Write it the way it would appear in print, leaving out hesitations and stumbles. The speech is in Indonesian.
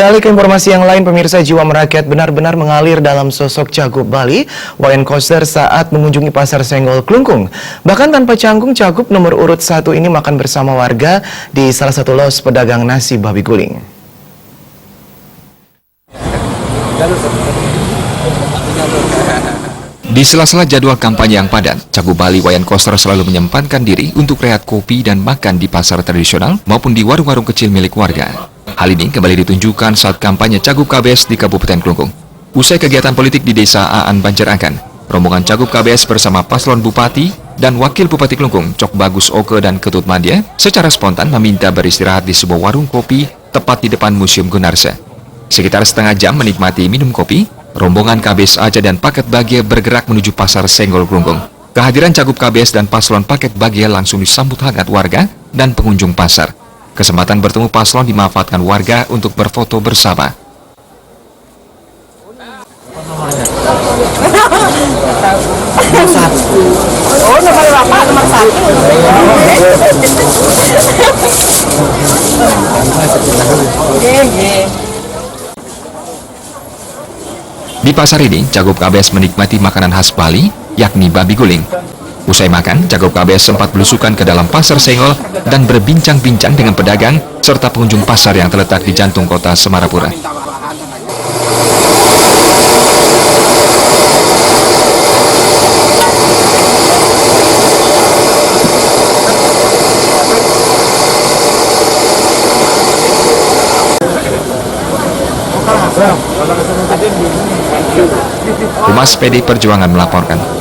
Beralih ke informasi yang lain, pemirsa, jiwa merakyat benar-benar mengalir dalam sosok Cagup Bali, Wayan Koster saat mengunjungi Pasar Senggol Klungkung. Bahkan tanpa canggung, Cagup nomor urut 1 ini makan bersama warga di salah satu los pedagang nasi babi guling. Di sela-sela jadwal kampanye yang padat, Cagup Bali Wayan Koster selalu menyempatkan diri untuk rehat kopi dan makan di pasar tradisional maupun di warung-warung kecil milik warga. Hal ini kembali ditunjukkan saat kampanye Cagup KBS di Kabupaten Klungkung. Usai kegiatan politik di Desa Aan Banjarakan, rombongan Cagup KBS bersama paslon Bupati dan Wakil Bupati Klungkung, Cok Bagus Oke dan Ketut Madya, secara spontan meminta beristirahat di sebuah warung kopi tepat di depan Museum Gunarsa. Sekitar setengah jam menikmati minum kopi, rombongan KBS Aja dan Paket Bagia bergerak menuju Pasar Senggol Klungkung. Kehadiran Cagup KBS dan paslon Paket Bagia langsung disambut hangat warga dan pengunjung pasar. Kesempatan bertemu paslon dimanfaatkan warga untuk berfoto bersama. Di pasar ini, Cagup KBS menikmati makanan khas Bali, yakni babi guling. Usai makan, Cagup KBS sempat belusukan ke dalam Pasar Senggol dan berbincang-bincang dengan pedagang serta pengunjung pasar yang terletak di jantung kota Semarapura. Humas PD Perjuangan melaporkan.